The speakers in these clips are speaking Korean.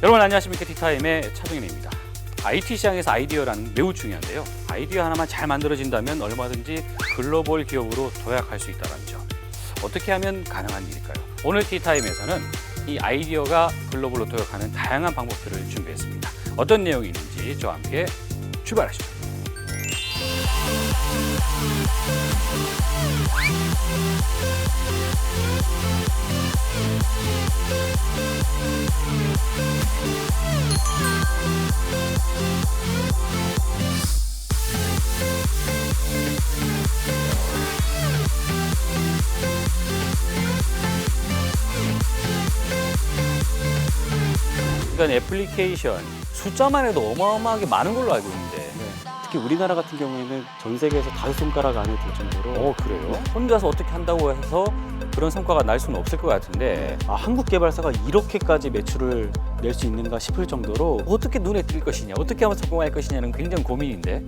여러분 안녕하십니까. 티타임의 차동현입니다. IT 시장에서 아이디어라는 매우 중요한데요. 아이디어 하나만 잘 만들어진다면 얼마든지 글로벌 기업으로 도약할 수 있다는 점. 어떻게 하면 가능한 일일까요? 오늘 티타임에서는 이 아이디어가 글로벌로 도약하는 다양한 방법들을 준비했습니다. 어떤 내용이 있는지 저와 함께 출발하시죠. 그러니까 애플리케이션 숫자만 해도 어마어마하게 많은 걸로 알고 있는데. 특히 우리나라 같은 경우에는 전 세계에서 5손가락 안에 들 정도로 그래요? 혼자서 어떻게 한다고 해서 그런 성과가 날 수는 없을 것 같은데 한국 개발사가 이렇게까지 매출을 낼 수 있는가 싶을 정도로 어떻게 눈에 띌 것이냐, 어떻게 하면 성공할 것이냐는 굉장히 고민인데.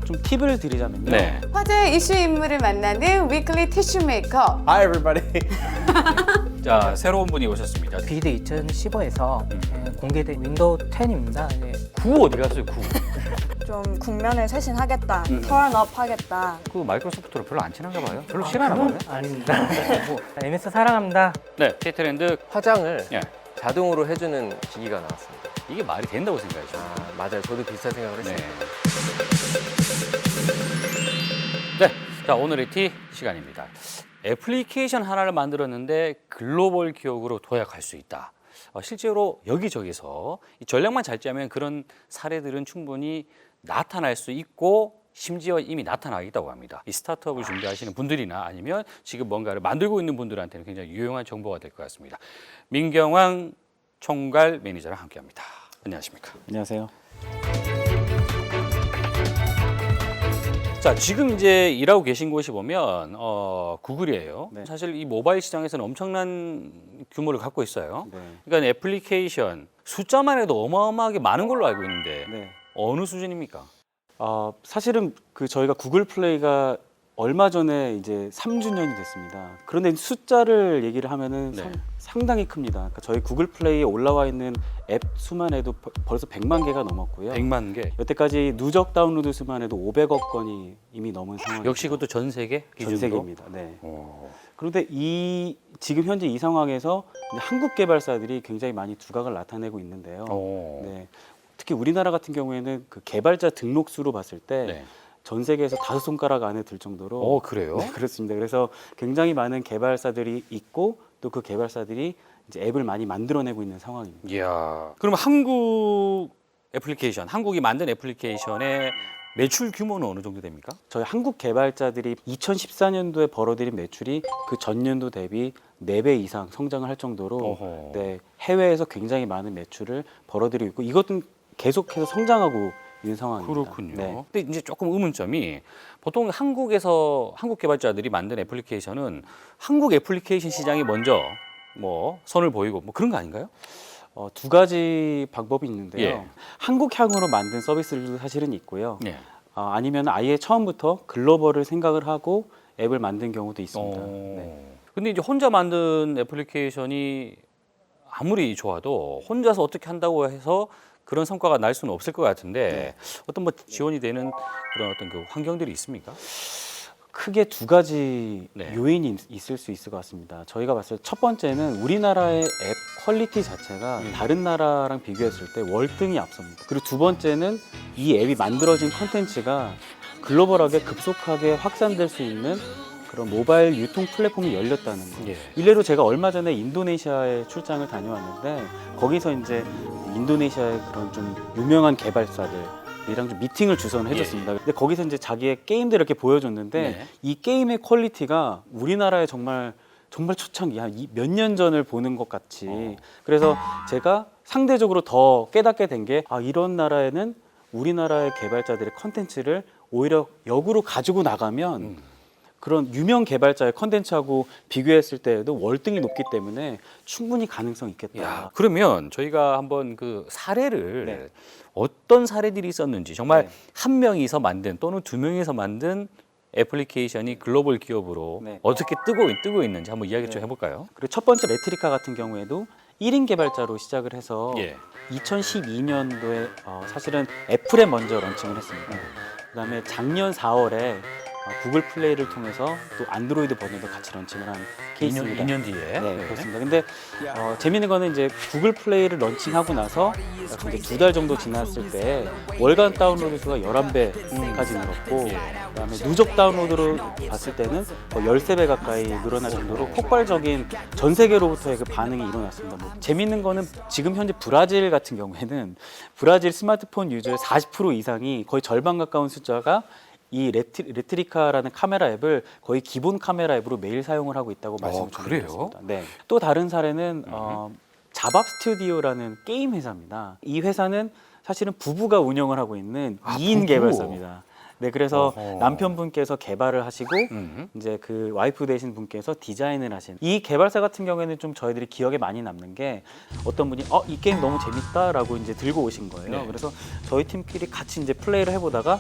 좀 팁을 드리자면요. 네. 화제의 이슈 인물을 만나는 위클리 티슈 메이커. Hi everybody. 자, 새로운 분이 오셨습니다. 빌드 2015에서 공개된 윈도우 10입니다. 9 어디 갔어요, 9? 좀 국면을 쇄신하겠다, 턴업 하겠다. 그 마이크로소프트로 별로 안 친한가 봐요? 별로 싫어하나 봐요? 아닙니다. MS 사랑합니다. 네, K트렌드. 화장을 예. 자동으로 해주는 기기가 나왔습니다. 이게 말이 된다고 생각하시죠? 맞아요. 저도 비슷한 생각을 네. 했어요. 네, 자 오늘의 티 시간입니다. 애플리케이션 하나를 만들었는데 글로벌 기업으로 도약할 수 있다. 실제로 여기저기서 이 전략만 잘 짜면 그런 사례들은 충분히 나타날 수 있고 심지어 이미 나타나 있다고 합니다. 이 스타트업을 준비하시는 분들이나 아니면 지금 뭔가를 만들고 있는 분들한테는 굉장히 유용한 정보가 될 것 같습니다. 민경왕 총괄 매니저랑 함께합니다. 안녕하십니까? 안녕하세요. 자, 지금 이제 일하고 계신 곳이 보면 구글이에요. 네. 사실 이 모바일 시장에서는 엄청난 규모를 갖고 있어요. 네. 그러니까 애플리케이션 숫자만 해도 어마어마하게 많은 걸로 알고 있는데 네. 어느 수준입니까? 사실은 저희가 구글 플레이가 얼마 전에 이제 3주년이 됐습니다. 그런데 숫자를 얘기를 하면은 네. 상당히 큽니다. 그러니까 저희 구글 플레이에 올라와 있는 앱 수만 해도 벌써 100만 개가 넘었고요. 100만 개. 여태까지 누적 다운로드 수만 해도 500억 건이 이미 넘은 상황입니다. 역시 그것도 전 세계 기준으로. 전 세계입니다. 네. 오. 그런데 지금 현재 이 상황에서 이제 한국 개발사들이 굉장히 많이 두각을 나타내고 있는데요. 오. 네. 특히 우리나라 같은 경우에는 그 개발자 등록 수로 봤을 때 네. 전 세계에서 5손가락 안에 들 정도로 그래요? 네, 그렇습니다. 그래서 굉장히 많은 개발사들이 있고 또 그 개발사들이 이제 앱을 많이 만들어내고 있는 상황입니다. 이야. 그럼 한국 애플리케이션, 한국이 만든 애플리케이션의 매출 규모는 어느 정도 됩니까? 저희 한국 개발자들이 2014년도에 벌어들인 매출이 그 전년도 대비 4배 이상 성장을 할 정도로 어허. 네, 해외에서 굉장히 많은 매출을 벌어들이고 있고 이것은 계속해서 성장하고 있는 상황입니다. 그렇군요. 네. 근데 이제 조금 의문점이 보통 한국 개발자들이 만든 애플리케이션은 한국 애플리케이션 시장이 먼저 선을 보이고 그런 거 아닌가요? 두 가지 방법이 있는데요. 예. 한국향으로 만든 서비스들도 사실은 있고요. 네. 아니면 아예 처음부터 글로벌을 생각을 하고 앱을 만든 경우도 있습니다. 네. 근데 이제 혼자 만든 애플리케이션이 아무리 좋아도 혼자서 어떻게 한다고 해서 그런 성과가 날 수는 없을 것 같은데 어떤 지원이 되는 그런 어떤 그 환경들이 있습니까? 크게 두 가지 네. 요인이 있을 수 있을 것 같습니다. 저희가 봤을 때 첫 번째는 우리나라의 앱 퀄리티 자체가 다른 나라랑 비교했을 때 월등히 앞섭니다. 그리고 두 번째는 이 앱이 만들어진 컨텐츠가 글로벌하게 급속하게 확산될 수 있는 그런 모바일 유통 플랫폼이 열렸다는 거. 예. 일례로 제가 얼마 전에 인도네시아에 출장을 다녀왔는데 거기서 이제 인도네시아의 그런 좀 유명한 개발사들이랑 좀 미팅을 주선을 해줬습니다. 근데 거기서 이제 자기의 게임들을 이렇게 보여줬는데 네. 이 게임의 퀄리티가 우리나라의 정말 초창기 한 몇 년 전을 보는 것 같이 그래서 제가 상대적으로 더 깨닫게 된 게 이런 나라에는 우리나라의 개발자들의 컨텐츠를 오히려 역으로 가지고 나가면 그런 유명 개발자의 컨텐츠하고 비교했을 때에도 월등히 높기 때문에 충분히 가능성 있겠다. 야, 그러면 저희가 한번 그 사례를 네. 어떤 사례들이 있었는지 정말 네. 한 명이서 만든 또는 두 명이서 만든 애플리케이션이 글로벌 기업으로 네. 어떻게 뜨고 있는지 한번 이야기 좀 해볼까요? 그리고 첫 번째 메트리카 같은 경우에도 1인 개발자로 시작을 해서 예. 2012년도에 사실은 애플에 먼저 런칭을 했습니다. 그다음에 작년 4월에 구글 플레이를 통해서 또 안드로이드 버전도 같이 런칭을 한 케이스입니다. 2년 뒤에. 네, 그렇습니다. 근데 재미있는 거는 이제 구글 플레이를 런칭하고 나서 약 이제 2달 정도 지났을 때 월간 다운로드 수가 11배까지 늘었고, 그다음에 누적 다운로드로 봤을 때는 13배 가까이 늘어날 정도로 폭발적인 전 세계로부터의 그 반응이 일어났습니다. 뭐 재미있는 거는 지금 현재 브라질 같은 경우에는 브라질 스마트폰 유저의 40% 이상이 거의 절반 가까운 숫자가 이 레트리카라는 카메라 앱을 거의 기본 카메라 앱으로 매일 사용을 하고 있다고 말씀을 드렸습니다. 네. 또 다른 사례는 자밥 스튜디오라는 게임 회사입니다. 이 회사는 사실은 부부가 운영을 하고 있는 2인 부부? 개발사입니다. 네, 그래서 어허. 남편분께서 개발을 하시고 이제 그 와이프 되신 분께서 디자인을 하신 이 개발사 같은 경우에는 좀 저희들이 기억에 많이 남는 게 어떤 분이 이 게임 너무 재밌다라고 이제 들고 오신 거예요. 네. 그래서 저희 팀끼리 같이 이제 플레이를 해보다가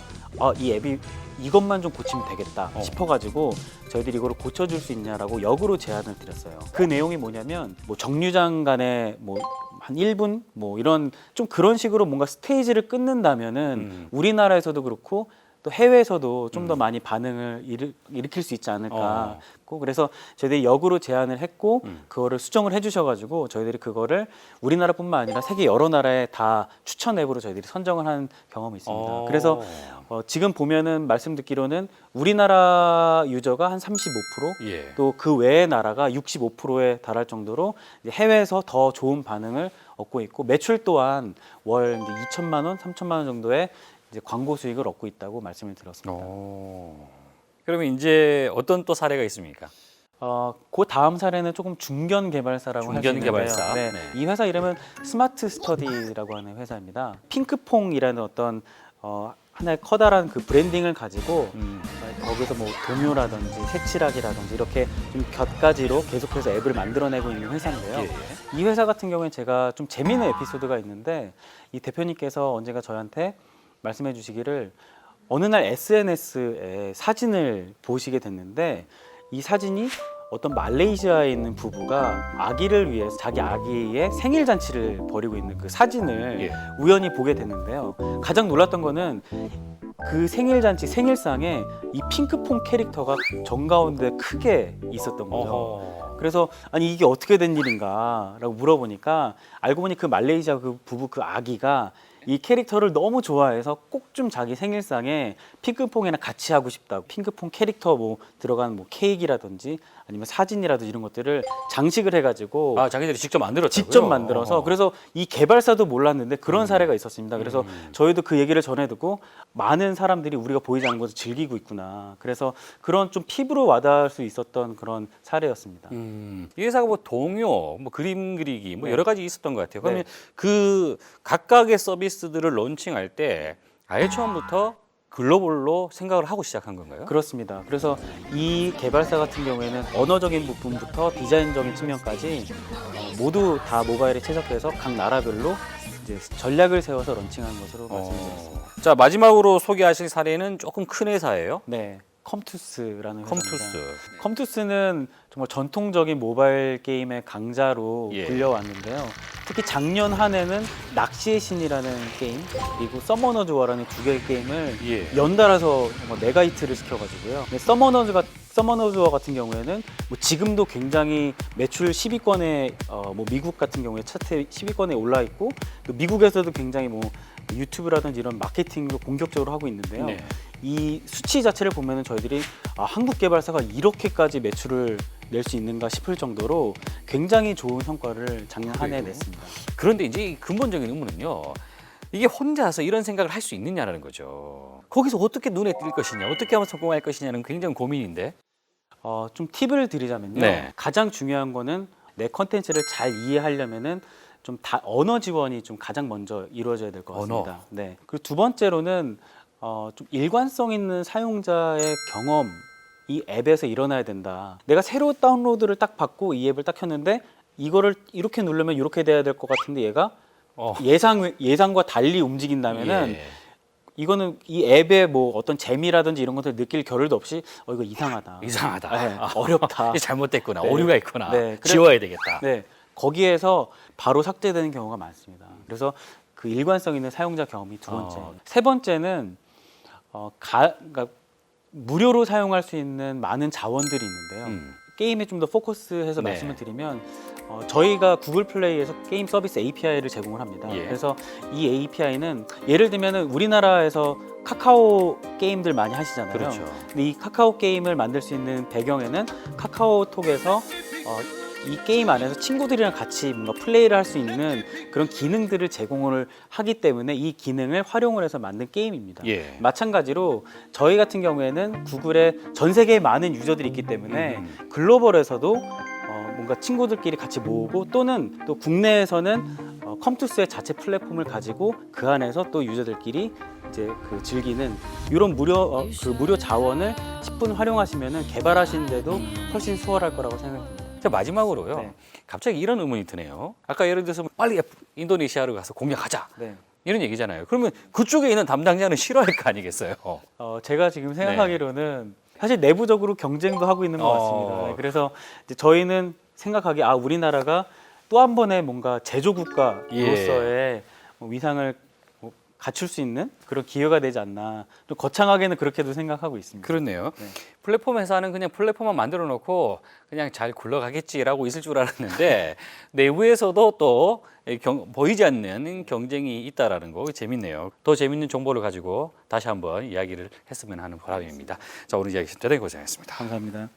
이 앱이 이것만 좀 고치면 되겠다 싶어가지고 저희들이 이거를 고쳐줄 수 있냐라고 역으로 제안을 드렸어요. 그 내용이 뭐냐면 뭐 정류장 간에 뭐 한 1분 뭐 이런 좀 그런 식으로 뭔가 스테이지를 끊는다면은 우리나라에서도 그렇고 또 해외에서도 좀 더 많이 반응을 일으킬 수 있지 않을까. 그래서 저희들이 역으로 제안을 했고 그거를 수정을 해주셔가지고 저희들이 그거를 우리나라뿐만 아니라 세계 여러 나라에 다 추천 앱으로 저희들이 선정을 한 경험이 있습니다. 그래서 지금 보면은 말씀 듣기로는 우리나라 유저가 한 35%, 예. 또 그 외의 나라가 65%에 달할 정도로 이제 해외에서 더 좋은 반응을 얻고 있고 매출 또한 월 이제 2천만 원, 3천만 원 정도의 이제 광고 수익을 얻고 있다고 말씀을 드렸습니다. 그러면 이제 어떤 또 사례가 있습니까? 그 다음 사례는 조금 중견 개발사라고 할 수 중견 있는데요. 개발사. 네. 네. 이 회사 이름은 스마트 스터디라고 하는 회사입니다. 핑크퐁이라는 어떤 하나의 커다란 그 브랜딩을 가지고 거기서 뭐 동요라든지 색칠하기라든지 이렇게 좀 곁가지로 계속해서 앱을 만들어내고 있는 회사인데요. 예. 이 회사 같은 경우에 제가 좀 재미있는 에피소드가 있는데 이 대표님께서 언젠가 저한테 말씀해 주시기를 어느 날 SNS에 사진을 보시게 됐는데 이 사진이 어떤 말레이시아에 있는 부부가 아기를 위해서 자기 아기의 생일 잔치를 벌이고 있는 그 사진을 예. 우연히 보게 됐는데요. 가장 놀랐던 거는 그 생일 잔치 생일상에 이 핑크퐁 캐릭터가 정가운데 크게 있었던 거죠. 어허. 그래서 아니 이게 어떻게 된 일인가라고 물어보니까 알고 보니 그 말레이시아 그 부부 그 아기가 이 캐릭터를 너무 좋아해서 꼭 좀 자기 생일상에 핑크퐁이랑 같이 하고 싶다고 핑크퐁 캐릭터 뭐 들어간 뭐 케이크라든지 아니면 사진이라든지 이런 것들을 장식을 해가지고 자기들이 직접 만들었다고요? 직접 만들어서 그래서 이 개발사도 몰랐는데 그런 사례가 있었습니다. 그래서 저희도 그 얘기를 전해 듣고 많은 사람들이 우리가 보이지 않는 것을 즐기고 있구나. 그래서 그런 좀 피부로 와닿을 수 있었던 그런 사례였습니다. 이 회사가 뭐 동요, 뭐 그림 그리기, 뭐 네. 여러 가지 있었던 것 같아요. 그러면 네. 그 각각의 서비스들을 론칭할 때 아예 처음부터 글로벌로 생각을 하고 시작한 건가요? 그렇습니다. 그래서 이 개발사 같은 경우에는 언어적인 부분부터 디자인적인 측면까지 모두 다 모바일에 최적화해서 각 나라별로 이제 전략을 세워서 런칭한 것으로 말씀드렸습니다. 자, 마지막으로 소개하실 사례는 조금 큰 회사예요. 네, 컴투스라는 회사입니다. 컴투스. 컴투스는 정말 전통적인 모바일 게임의 강자로 예. 불려왔는데요. 특히 작년 한 해는 낚시의 신이라는 게임 그리고 서머너즈 워라는 두 개의 게임을 예. 연달아서 정말 메가히트를 시켜가지고요. 근데 서머너즈 워 같은 경우에는 뭐 지금도 굉장히 매출 10위권에 뭐 미국 같은 경우에 차트 10위권에 올라 있고 또 미국에서도 굉장히 뭐 유튜브라든지 이런 마케팅도 본격적으로 하고 있는데요. 네. 이 수치 자체를 보면은 저희들이 한국 개발사가 이렇게까지 매출을 낼 수 있는가 싶을 정도로 굉장히 좋은 성과를 작년 한 해 냈습니다. 그런데 이제 이 근본적인 의문은요. 이게 혼자서 이런 생각을 할 수 있느냐라는 거죠. 거기서 어떻게 눈에 띌 것이냐, 어떻게 하면 성공할 것이냐는 굉장히 고민인데. 좀 팁을 드리자면요. 네. 가장 중요한 거는 내 컨텐츠를 잘 이해하려면은 좀 언어 지원이 좀 가장 먼저 이루어져야 될 것 같습니다. 언어. 네. 그리고 두 번째로는 좀 일관성 있는 사용자의 경험 이 앱에서 일어나야 된다. 내가 새로 다운로드를 딱 받고 이 앱을 딱 켰는데 이거를 이렇게 누르면 이렇게 돼야 될 것 같은데 얘가 예상과 달리 움직인다면은 예. 이거는 이 앱의 뭐 어떤 재미라든지 이런 것들 느낄 겨를도 없이 이거 이상하다. 이상하다. 네, 어렵다. 이게 잘못됐구나. 네. 오류가 있구나. 네, 지워야 되겠다. 네. 거기에서 바로 삭제되는 경우가 많습니다. 그래서 그 일관성 있는 사용자 경험이 두 번째. 세 번째는 그러니까 무료로 사용할 수 있는 많은 자원들이 있는데요. 게임에 좀 더 포커스해서 네. 말씀을 드리면 저희가 구글 플레이에서 게임 서비스 API를 제공을 합니다. 예. 그래서 이 API는 예를 들면은 우리나라에서 카카오 게임들 많이 하시잖아요. 그렇죠. 근데 이 카카오 게임을 만들 수 있는 배경에는 카카오톡에서 이 게임 안에서 친구들이랑 같이 뭔가 플레이를 할 수 있는 그런 기능들을 제공을 하기 때문에 이 기능을 활용을 해서 만든 게임입니다. 예. 마찬가지로 저희 같은 경우에는 구글에 전 세계에 많은 유저들이 있기 때문에 글로벌에서도 뭔가 친구들끼리 같이 모으고 또는 또 국내에서는 컴투스의 자체 플랫폼을 가지고 그 안에서 또 유저들끼리 이제 그 즐기는 이런 무료 자원을 10분 활용하시면은 개발하시는데도 훨씬 수월할 거라고 생각합니다. 자, 마지막으로요. 네. 갑자기 이런 의문이 드네요. 아까 예를 들어서 빨리 인도네시아로 가서 공략하자. 네. 이런 얘기잖아요. 그러면 그쪽에 있는 담당자는 싫어할 거 아니겠어요? 제가 지금 생각하기로는 사실 내부적으로 경쟁도 하고 있는 것 같습니다. 네, 그래서 이제 저희는 생각하기에 우리나라가 또 한 번의 뭔가 제조국가로서의 위상을 갖출 수 있는 그런 기회가 되지 않나. 좀 거창하게는 그렇게도 생각하고 있습니다. 그렇네요. 네. 플랫폼 회사는 그냥 플랫폼만 만들어 놓고 그냥 잘 굴러가겠지라고 있을 줄 알았는데 내부에서도 또 보이지 않는 경쟁이 있다라는 거 재밌네요. 더 재밌는 정보를 가지고 다시 한번 이야기를 했으면 하는 바람입니다. 자, 오늘 이야기 대단히 고생했습니다. 감사합니다.